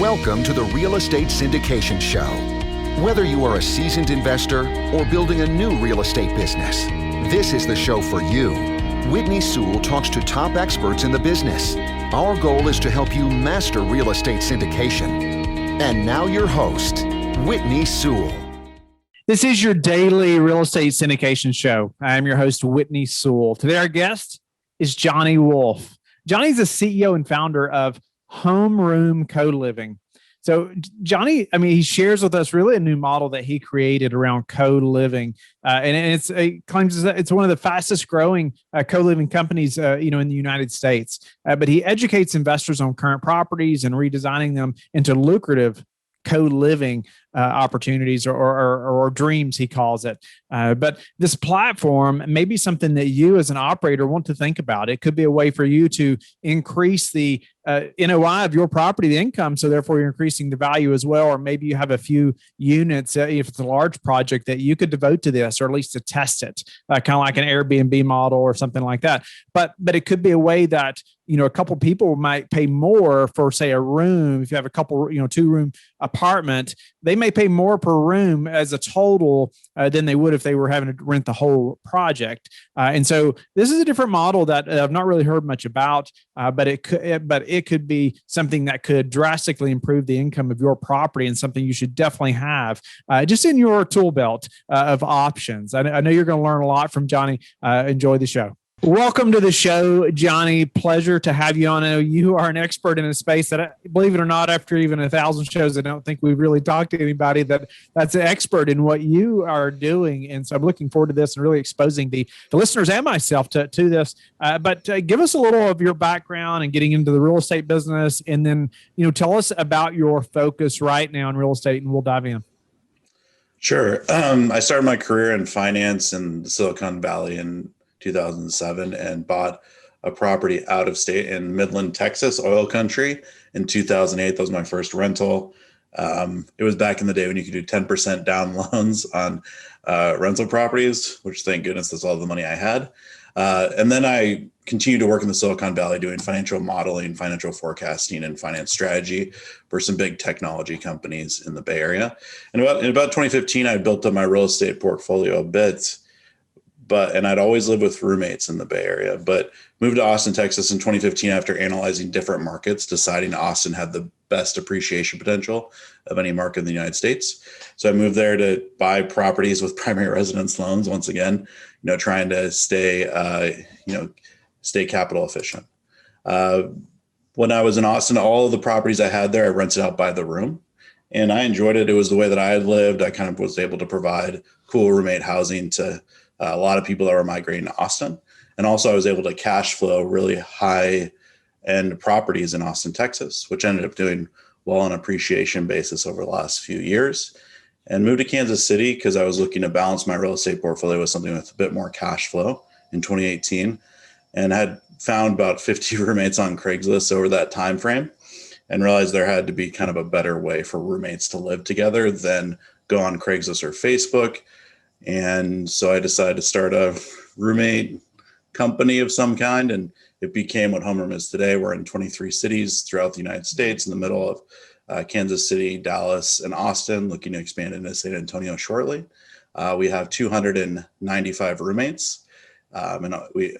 Welcome to the Real Estate Syndication Show. Whether you are a seasoned investor or building a new real estate business, this is the show for you. Whitney Sewell talks to top experts in the business. Our goal is to help you master real estate syndication. And now your host, Whitney Sewell. This is your daily real estate syndication show. I'm your host, Whitney Sewell. Today, our guest is Johnny Wolff. Johnny's the CEO and founder of Homeroom Co-Living. So Johnny, he shares with us really a new model that he created around co-living, and it claims that it's one of the fastest growing co-living companies, in the United States. But he educates investors on current properties and redesigning them into lucrative co-living opportunities or dreams, he calls it. But this platform may be something that you as an operator want to think about. It could be a way for you to increase the NOI of your property, the income, so therefore you're increasing the value as well. Or maybe you have a few units, if it's a large project, that you could devote to this, or at least to test it, kind of like an Airbnb model or something like that. But it could be a way that a couple people might pay more for, say, a room. If you have a couple, 2-room apartment, they may pay more per room as a total than they would if they were having to rent the whole project. And so this is a different model that I've not really heard much about, but it could be something that could drastically improve the income of your property, and something you should definitely have just in your tool belt of options. I know you're going to learn a lot from Johnny. Enjoy the show. Welcome to the show, Johnny. Pleasure to have you on. I know you are an expert in a space that, believe it or not, after even 1,000 shows, I don't think we've really talked to anybody that's an expert in what you are doing. And so I'm looking forward to this and really exposing the listeners and myself to this. But give us a little of your background and getting into the real estate business. And then, tell us about your focus right now in real estate, and we'll dive in. Sure. I started my career in finance in Silicon Valley in 2007 and bought a property out of state in Midland, Texas, oil country in 2008. That was my first rental. It was back in the day when you could do 10% down loans on rental properties, which thank goodness that's all the money I had. And then I continued to work in the Silicon Valley doing financial modeling, financial forecasting, and finance strategy for some big technology companies in the Bay Area. And in about 2015, I built up my real estate portfolio a bit. And I'd always lived with roommates in the Bay Area, but moved to Austin, Texas in 2015 after analyzing different markets, deciding Austin had the best appreciation potential of any market in the United States. So I moved there to buy properties with primary residence loans, once again, trying to stay capital efficient. When I was in Austin, all of the properties I had there, I rented out by the room, and I enjoyed it. It was the way that I had lived. I kind of was able to provide cool roommate housing to a lot of people that were migrating to Austin. And also I was able to cash flow really high end properties in Austin, Texas, which ended up doing well on appreciation basis over the last few years, and moved to Kansas City because I was looking to balance my real estate portfolio with something with a bit more cash flow in 2018, and had found about 50 roommates on Craigslist over that time frame, and realized there had to be kind of a better way for roommates to live together than go on Craigslist or Facebook. And so I decided to start a roommate company of some kind, and it became what Homeroom is today. We're in 23 cities throughout the United States, in the middle of Kansas City, Dallas, and Austin, looking to expand into San Antonio shortly. We have 295 roommates. And we,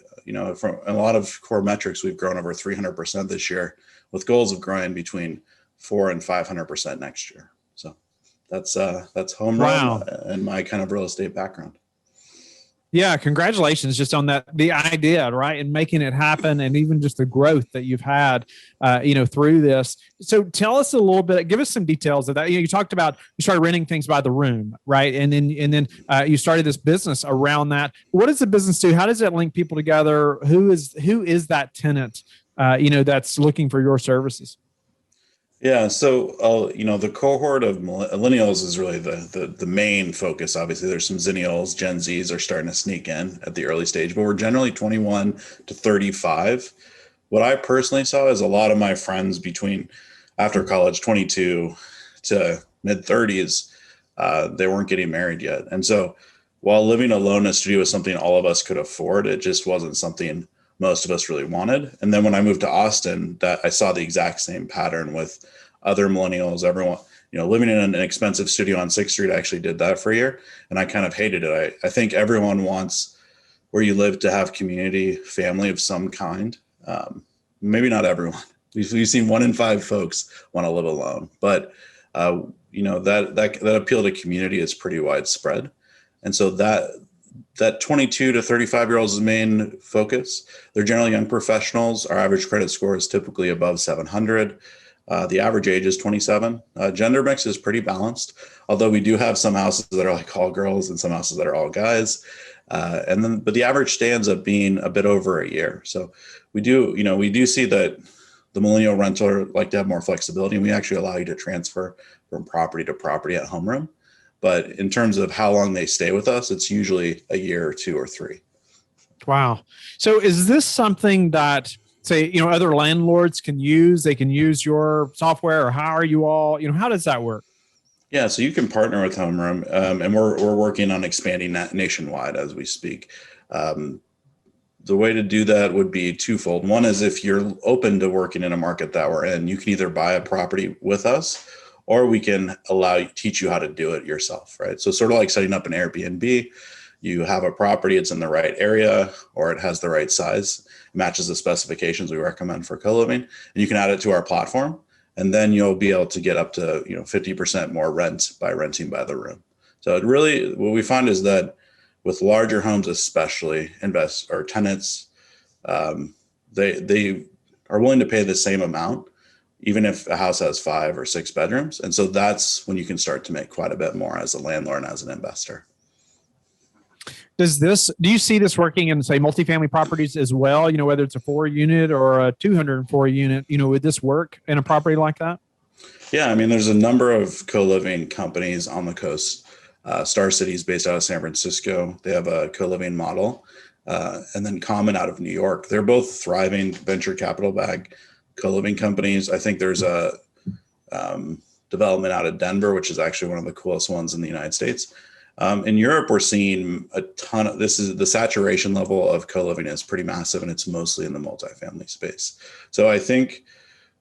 from a lot of core metrics, we've grown over 300% this year, with goals of growing between 400% and 500% next year. So that's Homeroom. Wow. And my kind of real estate background. Yeah, congratulations just on the idea, right? And making it happen, and even just the growth that you've had, through this. So tell us a little bit, give us some details of that. You talked about, you started renting things by the room, right? And then you started this business around that. What does the business do? How does it link people together? Who is that tenant, that's looking for your services? Yeah. So, the cohort of millennials is really the main focus. Obviously, there's some Zennials, Gen Zs are starting to sneak in at the early stage, but we're generally 21 to 35. What I personally saw is a lot of my friends after college, 22 to mid 30s, they weren't getting married yet. And so while living alone in a studio was something all of us could afford, it just wasn't something most of us really wanted. And then when I moved to Austin, that I saw the exact same pattern with other millennials, everyone, living in an expensive studio on 6th Street. I actually did that for a year and I kind of hated it. I think everyone wants where you live to have community, family of some kind. Maybe not everyone. We've seen 1 in 5 folks want to live alone, but that appeal to community is pretty widespread. And so that 22 to 35-year-olds' main focus. They're generally young professionals. Our average credit score is typically above 700. The average age is 27. Gender mix is pretty balanced, although we do have some houses that are like all girls and some houses that are all guys. But the average stay ends up being a bit over a year. So we do see that the millennial renter like to have more flexibility, and we actually allow you to transfer from property to property at homeroom. But in terms of how long they stay with us, it's usually a year or 2 or 3. Wow. So is this something that, say, other landlords can use? They can use your software, or how are you all, how does that work? Yeah, so you can partner with homeroom, and we're working on expanding that nationwide as we speak. The way to do that would be twofold. One is if you're open to working in a market that we're in, you can either buy a property with us, or we can teach you how to do it yourself, right? So sort of like setting up an Airbnb, you have a property, it's in the right area, or it has the right size, matches the specifications we recommend for co-living, and you can add it to our platform. And then you'll be able to get up to 50% more rent by renting by the room. So it really, what we find is that with larger homes, especially tenants, they are willing to pay the same amount, even if a house has 5 or 6 bedrooms. And so that's when you can start to make quite a bit more as a landlord and as an investor. Do you see this working in, say, multifamily properties as well? Whether it's a 4-unit or a 204 unit, would this work in a property like that? Yeah, I mean, there's a number of co-living companies on the coast. Star City is based out of San Francisco. They have a co-living model. And then Common out of New York. They're both thriving venture capital backed co-living companies. I think there's a development out of Denver, which is actually one of the coolest ones in the United States. In Europe, we're seeing a ton of the saturation level of co-living is pretty massive, and it's mostly in the multifamily space. So I think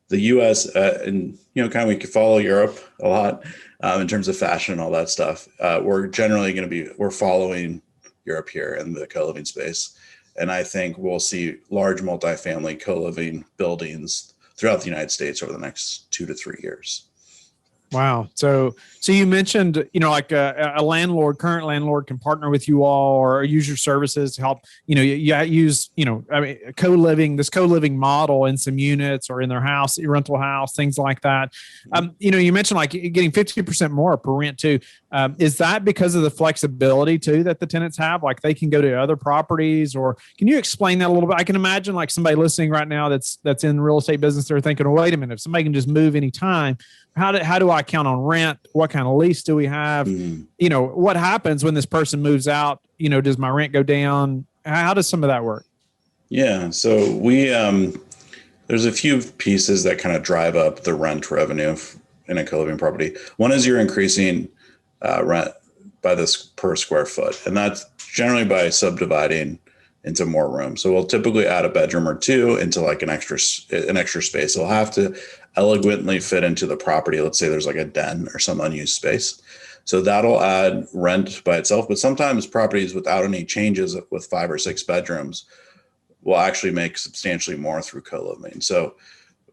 the US and we can follow Europe a lot in terms of fashion and all that stuff. We're generally we're following Europe here in the co-living space. And I think we'll see large multifamily co-living buildings throughout the United States over the next 2 to 3 years. Wow. So you mentioned, like a current landlord can partner with you all or use your services to help, you use, this co-living model in some units or in their house, rental house, things like that. You mentioned like getting 50% more per rent too. Is that because of the flexibility too that the tenants have? Like they can go to other properties, or can you explain that a little bit? I can imagine like somebody listening right now that's in the real estate business, they're thinking, well, wait a minute, if somebody can just move anytime, how do I count on rent? What kind of lease do we have? What happens when this person moves out? Does my rent go down? How does some of that work? Yeah. So we, there's a few pieces that kind of drive up the rent revenue in a co-living property. One is you're increasing rent by this per square foot, and that's generally by subdividing into more rooms. So we'll typically add a bedroom or 2 into like an extra space. It'll have to elegantly fit into the property. Let's say there's like a den or some unused space. So that'll add rent by itself. But sometimes properties without any changes with 5 or 6 bedrooms will actually make substantially more through co-living. So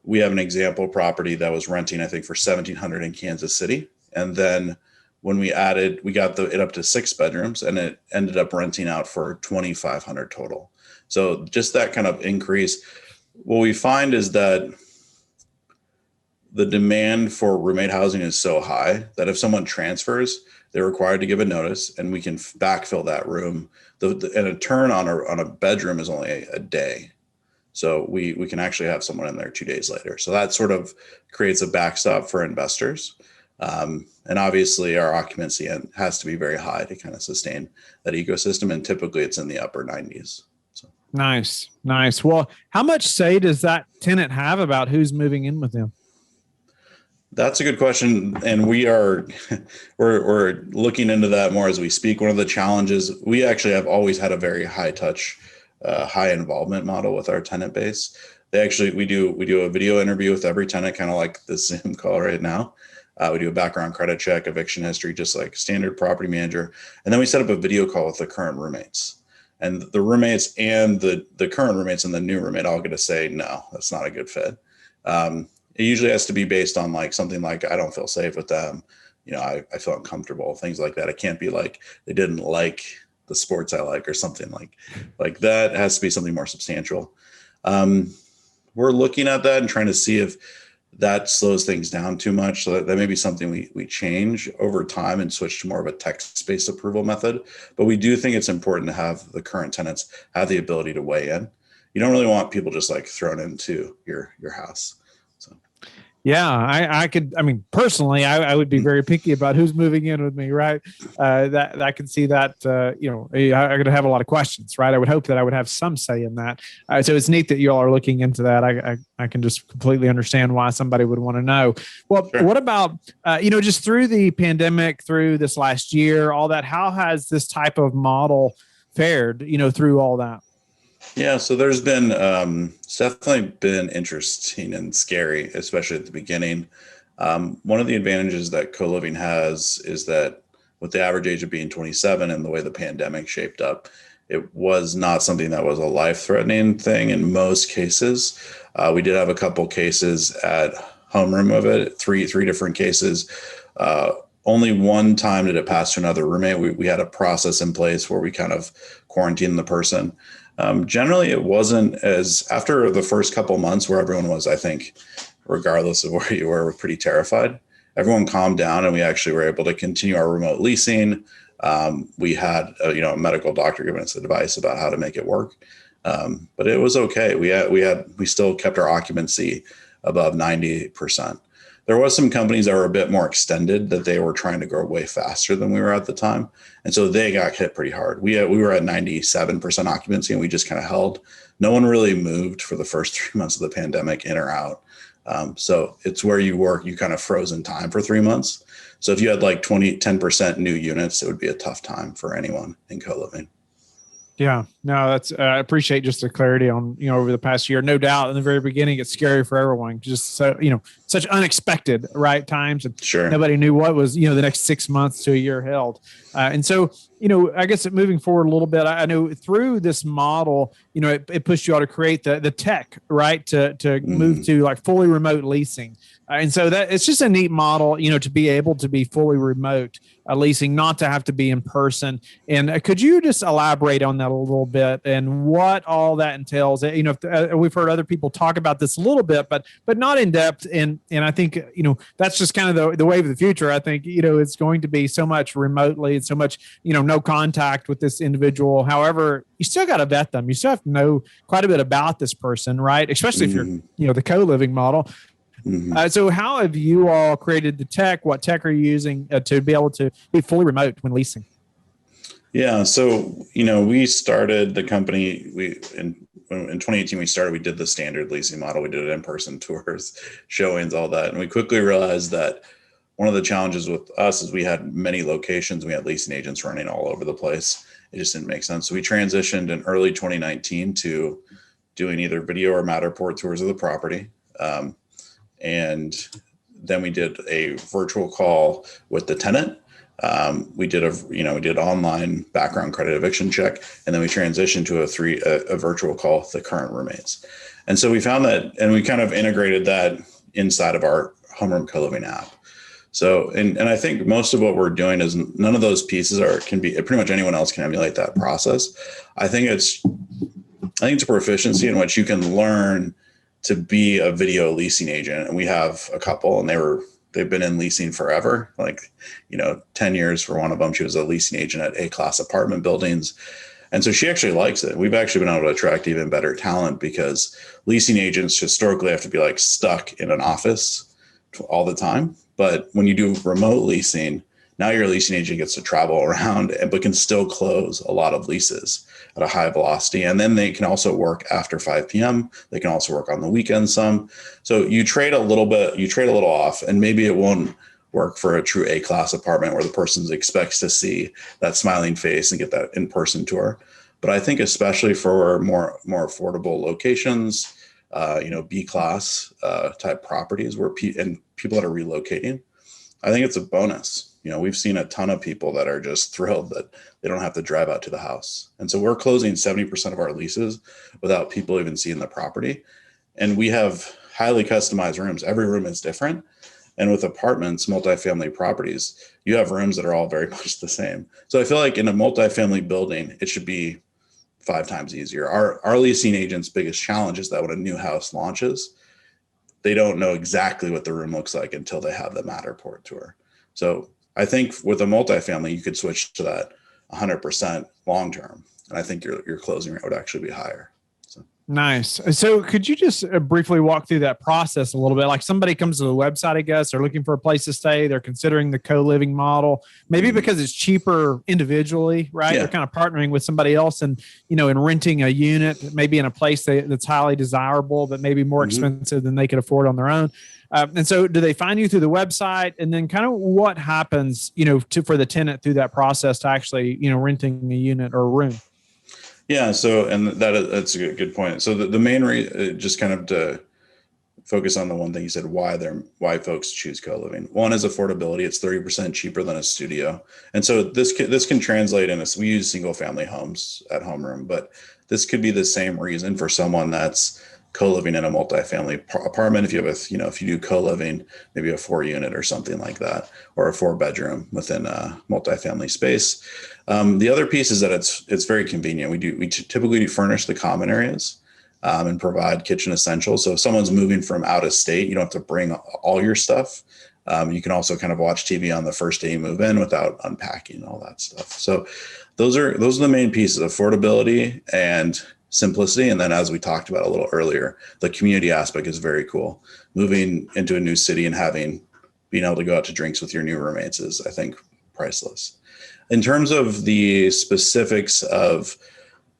we have an example property that was renting, I think, for $1,700 in Kansas City. And then when we got it up to 6 bedrooms, and it ended up renting out for $2,500 total. So just that kind of increase. What we find is that the demand for roommate housing is so high that if someone transfers, they're required to give a notice, and we can backfill that room. And a turn on a bedroom is only a day. So we can actually have someone in there 2 days later. So that sort of creates a backstop for investors. And obviously our occupancy has to be very high to kind of sustain that ecosystem. And typically it's in the upper 90s. So. Nice. Well, how much say does that tenant have about who's moving in with them? That's a good question. And we're looking into that more as we speak. One of the challenges, we actually have always had a very high touch, high involvement model with our tenant base. we do a video interview with every tenant, kind of like this Zoom call right now. We do a background credit check, eviction history, just like standard property manager. And then we set up a video call with the current roommates. And the roommates and the current roommates and the new roommate all get to say, no, that's not a good fit. It usually has to be based on like something like, I don't feel safe with them. I feel uncomfortable, things like that. It can't be like they didn't like the sports I like or something like that. It has to be something more substantial. We're looking at that and trying to see if that slows things down too much. So that may be something we change over time and switch to more of a text-based approval method. But we do think it's important to have the current tenants have the ability to weigh in. You don't really want people just like thrown into your house. So. Yeah, I mean, personally, I would be very picky about who's moving in with me, right? That I can see that, I'm going to have a lot of questions, right? I would hope that I would have some say in that. So it's neat that you all are looking into that. I can just completely understand why somebody would want to know. Well, sure. What about, just through the pandemic, through this last year, all that, how has this type of model fared, through all that? Yeah, so there's been it's definitely been interesting and scary, especially at the beginning. One of the advantages that co-living has is that with the average age of being 27 and the way the pandemic shaped up, it was not something that was a life-threatening thing in most cases. We did have a couple cases at homeroom of it, three different cases. Only one time did it pass to another roommate. We had a process in place where we kind of quarantined the person. Generally, it wasn't as after the first couple months where everyone was, I think, regardless of where you were pretty terrified, everyone calmed down and we actually were able to continue our remote leasing. We had, a medical doctor giving us advice about how to make it work. But it was okay. We still kept our occupancy above 90%. There was some companies that were a bit more extended that they were trying to grow way faster than we were at the time. And so they got hit pretty hard. We were at 97% occupancy and we just kind of held. No one really moved for the first 3 months of the pandemic, in or out. So it's where you work, you kind of froze in time for 3 months. So if you had like 10% new units, it would be a tough time for anyone in co-living. Yeah, no, that's, I appreciate just the clarity on, over the past year. No doubt in the very beginning, it's scary for everyone. Just so, such unexpected, right, times. And sure. Nobody knew what was, the next 6 months to a year held. And so, I guess moving forward a little bit, I know through this model, it pushed you all to create the tech, right, to move to like fully remote leasing. And so that it's just a neat model, to be able to be fully remote leasing, not to have to be in person. And could you just elaborate on that a little bit and what all that entails? We've heard other people talk about this a little bit, but not in depth. And I think, that's just kind of the wave of the future. I think, it's going to be so much remotely and so much, no contact with this individual. However, you still got to vet them. You still have to know quite a bit about this person, right? Especially if you're, the co-living model. So how have you all created the tech? What tech are you using to be able to be fully remote when leasing? Yeah. So, we started the company, in 2018, we did the standard leasing model. We did in-person tours, showings, all that. And we quickly realized that one of the challenges with us is we had many locations. We had leasing agents running all over the place. It just didn't make sense. So we transitioned in early 2019 to doing either video or Matterport tours of the property. And then we did a virtual call with the tenant. We did online background credit eviction check, and then we transitioned to a virtual call with the current roommates. And so we found that, and we kind of integrated that inside of our homeroom co-living app. So, and I think most of what we're doing is none of those pieces can be pretty much anyone else can emulate that process. I think it's a proficiency in which you can learn to be a video leasing agent. And we have a couple, and they've been in leasing forever, 10 years for one of them. She was a leasing agent at A-class apartment buildings. And so she actually likes it. We've actually been able to attract even better talent because leasing agents historically have to be like stuck in an office all the time. But when you do remote leasing, now your leasing agent gets to travel around, but can still close a lot of leases at a high velocity. And then they can also work after 5 p.m. They can also work on the weekend some. So you trade a little off, and maybe it won't work for a true A-class apartment where the person expects to see that smiling face and get that in-person tour. But I think especially for more affordable locations, B class type properties where people that are relocating, I think it's a bonus. We've seen a ton of people that are just thrilled that they don't have to drive out to the house. And so we're closing 70% of our leases without people even seeing the property. And we have highly customized rooms. Every room is different. And with apartments, multifamily properties, you have rooms that are all very much the same. So I feel like in a multifamily building, it should be 5 times easier. Our leasing agent's biggest challenge is that when a new house launches, they don't know exactly what the room looks like until they have the Matterport tour. So I think with a multifamily, you could switch to that 100% long-term. And I think your closing rate would actually be higher. Nice. So could you just briefly walk through that process a little bit? Like somebody comes to the website, I guess, they're looking for a place to stay. They're considering the co-living model, maybe because it's cheaper individually, right? Yeah. They're kind of partnering with somebody else and, and renting a unit, maybe in a place that's highly desirable, but maybe more expensive than they could afford on their own. And so do they find you through the website, and then kind of what happens, for the tenant through that process to actually, renting a unit or a room? Yeah. So, and that's a good point. So the main reason, just kind of to focus on the one thing you said, why folks choose co-living. One is affordability. It's 30% cheaper than a studio. And so this can translate we use single family homes at homeroom, but this could be the same reason for someone that's co-living in a multifamily apartment. If you have if you do co-living, maybe a 4-unit or something like that, or a 4-bedroom within a multifamily space. The other piece is that it's very convenient. We typically furnish the common areas and provide kitchen essentials. So if someone's moving from out of state, you don't have to bring all your stuff. You can also kind of watch TV on the first day you move in without unpacking all that stuff. So those are the main pieces: affordability and simplicity. And then, as we talked about a little earlier, the community aspect is very cool. Moving into a new city and being able to go out to drinks with your new roommates is, I think, priceless. In terms of the specifics of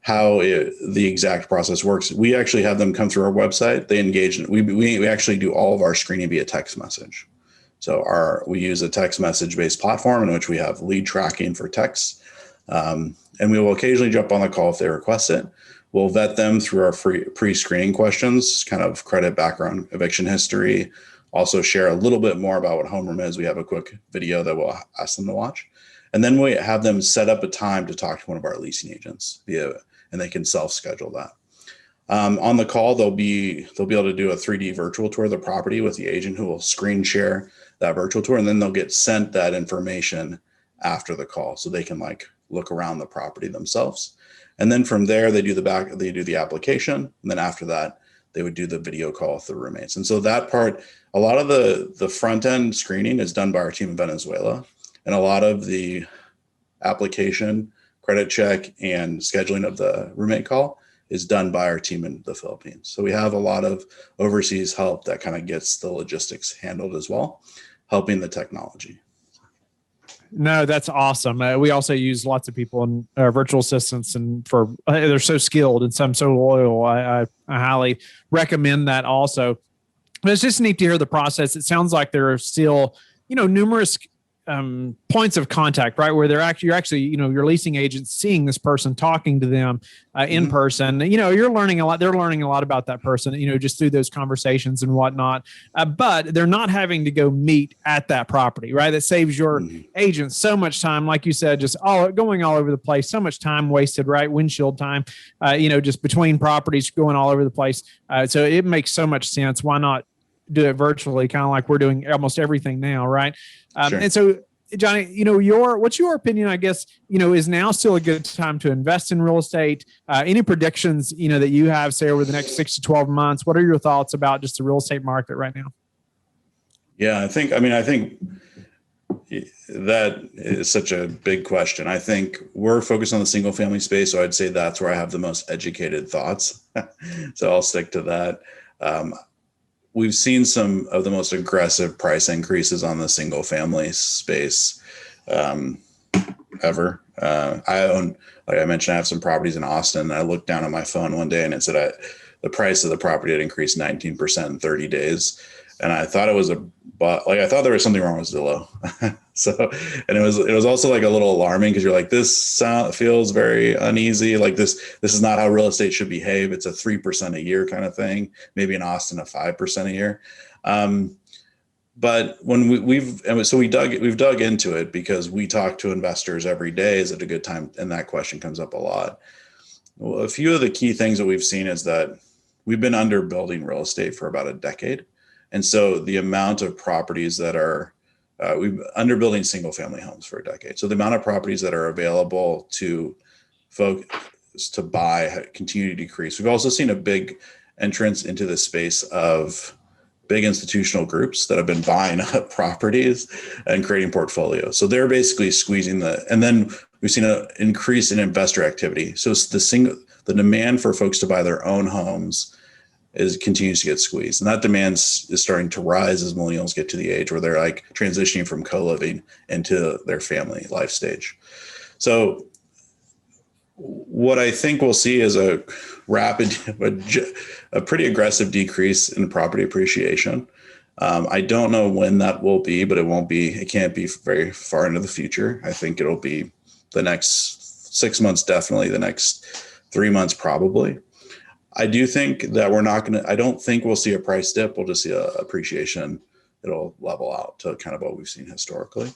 how the exact process works, we actually have them come through our website. They engage. We actually do all of our screening via text message. So we use a text message based platform in which we have lead tracking for texts. And we will occasionally jump on the call if they request it. We'll vet them through our pre-screening questions, kind of credit, background, eviction history, also share a little bit more about what homeroom is. We have a quick video that we'll ask them to watch. And then we have them set up a time to talk to one of our leasing agents and they can self-schedule that. On the call, they'll be able to do a 3D virtual tour of the property with the agent, who will screen share that virtual tour, and then they'll get sent that information after the call so they can look around the property themselves. And then from there, they do the application. And then after that, they would do the video call with the roommates. And so that part, a lot of the front end screening is done by our team in Venezuela. And a lot of the application, credit check, and scheduling of the roommate call is done by our team in the Philippines. So we have a lot of overseas help that kind of gets the logistics handled as well, helping the technology. No, that's awesome. We also use lots of people in virtual assistants, and they're so skilled and some so loyal. I highly recommend that also. But it's just neat to hear the process. It sounds like there are still, numerous points of contact, right? Where you're actually, your leasing agent seeing this person, talking to them in person. You're learning a lot. They're learning a lot about that person, just through those conversations and whatnot. But they're not having to go meet at that property, right? That saves your agent so much time, like you said, just going all over the place. So much time wasted, right? Windshield time, just between properties, going all over the place. So it makes so much sense. Why not do it virtually, kind of like we're doing almost everything now, right? Sure. And so, Johnny, what's your opinion? I guess is now still a good time to invest in real estate? Any predictions that you have, say, over the next 6 to 12 months? What are your thoughts about just the real estate market right now? Yeah, I think that is such a big question. I think we're focused on the single family space, so I'd say that's where I have the most educated thoughts. So I'll stick to that. We've seen some of the most aggressive price increases on the single family space ever. I own, like I mentioned, I have some properties in Austin, and I looked down at my phone one day and it said the price of the property had increased 19% in 30 days. And I thought it was I thought there was something wrong with Zillow. So, and it was also like a little alarming because you're like, this feels very uneasy. Like this is not how real estate should behave. It's a 3% a year kind of thing. Maybe in Austin, a 5% a year. But when we've dug into it because we talk to investors every day. Is it a good time? And that question comes up a lot. Well, a few of the key things that we've seen is that we've been under building real estate for about a decade. And so the amount of properties that are, we've under building single family homes for a decade. So the amount of properties that are available to folks to buy continue to decrease. We've also seen a big entrance into the space of big institutional groups that have been buying up properties and creating portfolios. So they're basically squeezing and then we've seen an increase in investor activity. So it's the demand for folks to buy their own homes continues to get squeezed. And that demand is starting to rise as millennials get to the age where they're like transitioning from co-living into their family life stage. So what I think we'll see is a pretty aggressive decrease in property appreciation. I don't know when that will be, but it can't be very far into the future. I think it'll be the next 6 months, definitely the next 3 months, probably. I do think that I don't think we'll see a price dip. We'll just see a appreciation. It'll level out to kind of what we've seen historically.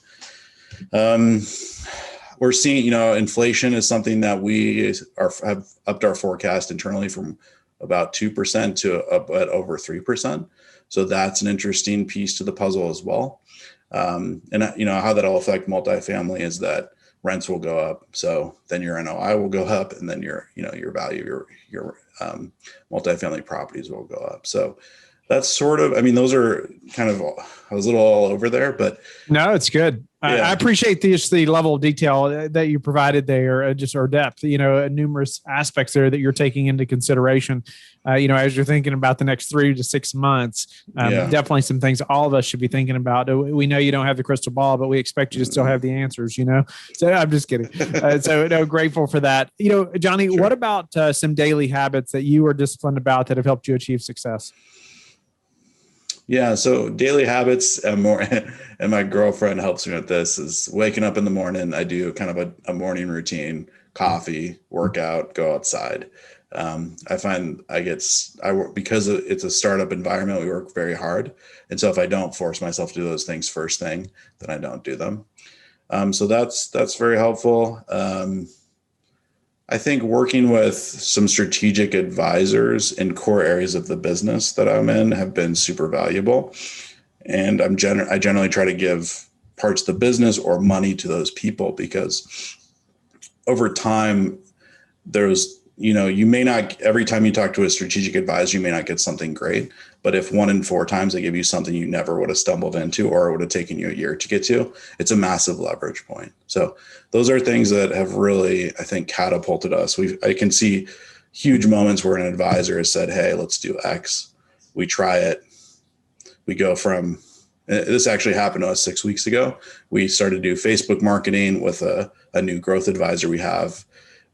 We're seeing, inflation is something that we have upped our forecast internally from about 2% to over 3%. So that's an interesting piece to the puzzle as well. And how that'll affect multifamily is that rents will go up. So then your NOI will go up, and then your value, your multifamily properties will go up. So that's sort of, those are kind of, I was a little all over there, but no, it's good. Yeah. I appreciate the level of detail that you provided there, just our depth, numerous aspects there that you're taking into consideration, as you're thinking about the next 3 to 6 months. Definitely some things all of us should be thinking about. We know you don't have the crystal ball, but we expect you to still have the answers, So I'm just kidding. Grateful for that. Johnny, sure. What about some daily habits that you are disciplined about that have helped you achieve success? Yeah. So daily habits and my girlfriend helps me with this is waking up in the morning. I do kind of a morning routine, coffee, workout, go outside. I find because it's a startup environment, we work very hard. And so if I don't force myself to do those things first thing, then I don't do them. So that's very helpful. I think working with some strategic advisors in core areas of the business that I'm in have been super valuable. And I generally try to give parts of the business or money to those people because over time, you may not, every time you talk to a strategic advisor, you may not get something great. But if 1 in 4 times they give you something you never would have stumbled into or it would have taken you a year to get to, it's a massive leverage point. So those are things that have really, I think, catapulted us. I can see huge moments where an advisor has said, hey, let's do X. We try it. We go from, this actually happened to us 6 weeks ago. We started to do Facebook marketing with a new growth advisor we have.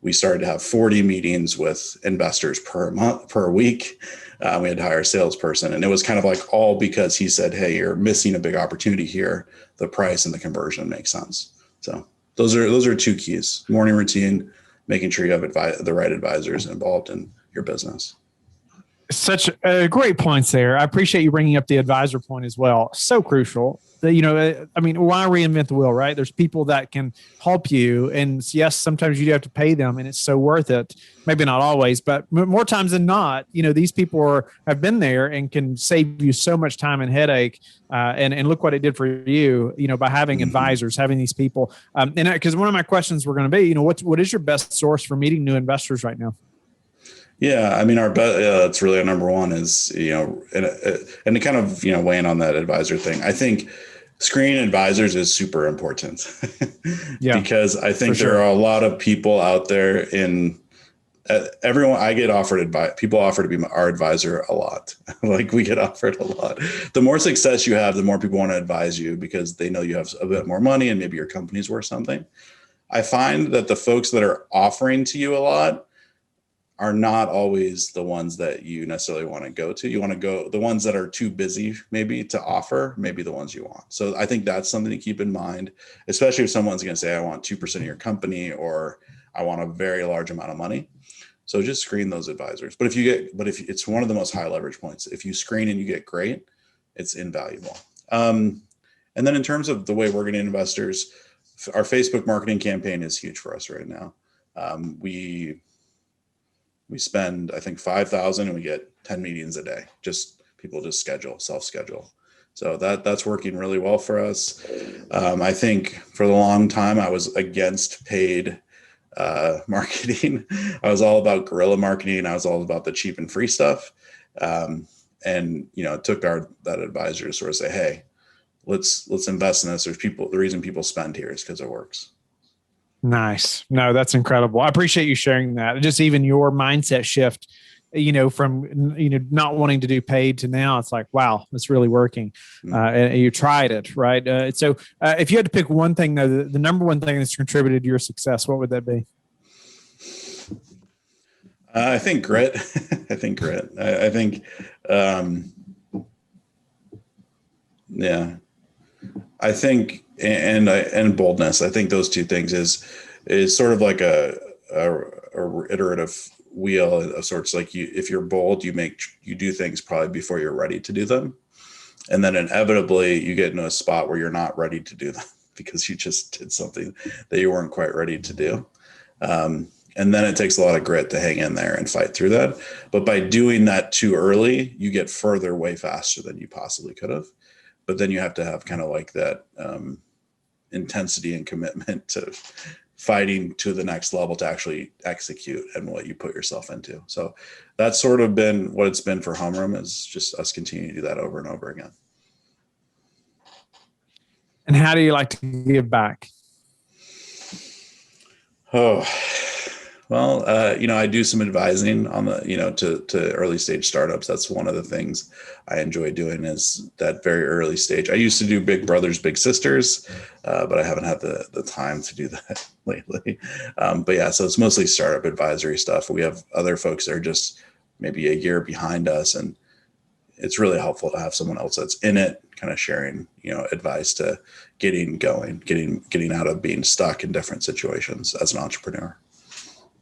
We started to have 40 meetings with investors per week. We had to hire a salesperson, and it was kind of like all because he said, hey, you're missing a big opportunity here. The price and the conversion makes sense. So those are 2 keys: morning routine, making sure you have the right advisors involved in your business. Such great points there. I appreciate you bringing up the advisor point as well. So crucial. Why reinvent the wheel, right? There's people that can help you. And yes, sometimes you do have to pay them and it's so worth it. Maybe not always, but more times than not, these people have been there and can save you so much time and headache. And look what it did for you, by having advisors, having these people. And because one of my questions were going to be, what is your best source for meeting new investors right now? Yeah, that's really our number one is, and to kind of, weighing on that advisor thing, I think screening advisors is super important because I think there are a lot of people out there I get offered advice. People offer to be our advisor a lot. Like we get offered a lot. The more success you have, the more people want to advise you because they know you have a bit more money and maybe your company's worth something. I find that the folks that are offering to you a lot are not always the ones that you necessarily want to go to. You want to go, the ones that are too busy maybe to offer, maybe the ones you want. So I think that's something to keep in mind, especially if someone's going to say, I want 2% of your company, or I want a very large amount of money. So just screen those advisors. But if it's one of the most high leverage points, if you screen and you get great, it's invaluable. And then in terms of the way we're getting investors, our Facebook marketing campaign is huge for us right now. We spend, I think, $5,000 and we get 10 meetings a day. People just self-schedule. So that's working really well for us. I think for the long time I was against paid marketing. I was all about guerrilla marketing. I was all about the cheap and free stuff. And it took that advisor to sort of say, hey, let's invest in this. The reason people spend here is because it works. Nice. No, that's incredible. I appreciate you sharing that. Just even your mindset shift, from, not wanting to do paid to now, it's like, wow, it's really working. And you tried it, right? So if you had to pick one thing, though, the number one thing that's contributed to your success, what would that be? I think grit. I think, I think, and boldness. I think those two things is sort of like a iterative wheel of sorts. Like if you're bold, you do things probably before you're ready to do them. And then inevitably you get into a spot where you're not ready to do them because you just did something that you weren't quite ready to do. And then it takes a lot of grit to hang in there and fight through that. But by doing that too early, you get further way faster than you possibly could have. But then you have to have kind of like that intensity and commitment to fighting to the next level to actually execute and what you put yourself into. So that's sort of been what it's been for Homeroom, is just us continuing to do that over and over again. And how do you like to give back? Oh, well, I do some advising on the, to early stage startups. That's one of the things I enjoy doing, is that very early stage. I used to do Big Brothers, Big Sisters, but I haven't had the time to do that lately. But yeah, so it's mostly startup advisory stuff. We have other folks that are just maybe a year behind us, and it's really helpful to have someone else that's in it, kind of sharing, advice to getting going, getting out of being stuck in different situations as an entrepreneur.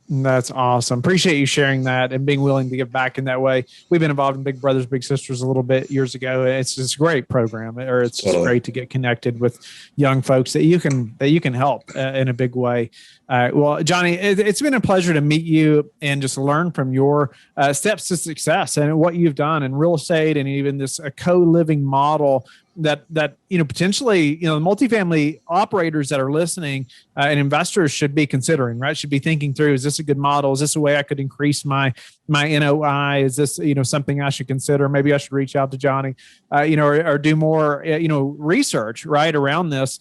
That's awesome. Appreciate you sharing that and being willing to give back in that way. We've been involved in Big Brothers, Big Sisters a little bit years ago. It's just a great program, or it's just great to get connected with young folks that you can help in a big way. Well, Johnny, it's been a pleasure to meet you and just learn from your steps to success and what you've done in real estate, and even this co-living model that potentially the multifamily operators that are listening and investors should be considering, right? Should be thinking through: is this a good model? Is this a way I could increase my NOI? Is this something I should consider? Maybe I should reach out to Johnny, or do more research right around this.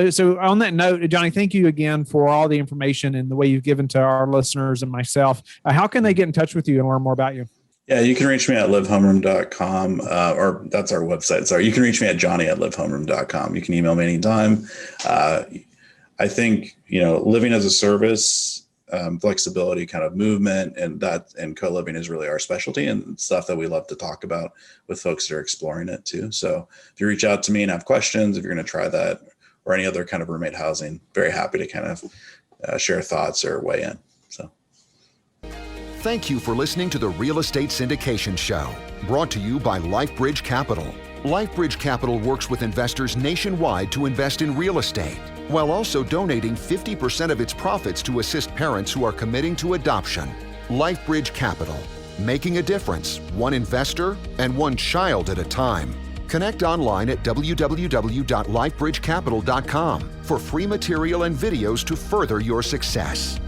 So on that note, Johnny, thank you again for all the information and the way you've given to our listeners and myself. How can they get in touch with you and learn more about you? Yeah, you can reach me at livehomeroom.com, or that's our website. Sorry, you can reach me at johnny@livehomeroom.com. You can email me anytime. I think, living as a service, flexibility, kind of movement, and co-living is really our specialty, and stuff that we love to talk about with folks that are exploring it too. So if you reach out to me and have questions, if you're going to try that or any other kind of roommate housing, very happy to kind of share thoughts or weigh in. So. Thank you for listening to the Real Estate Syndication Show, brought to you by LifeBridge Capital. LifeBridge Capital works with investors nationwide to invest in real estate, while also donating 50% of its profits to assist parents who are committing to adoption. LifeBridge Capital, making a difference, one investor and one child at a time. Connect online at www.lifebridgecapital.com for free material and videos to further your success.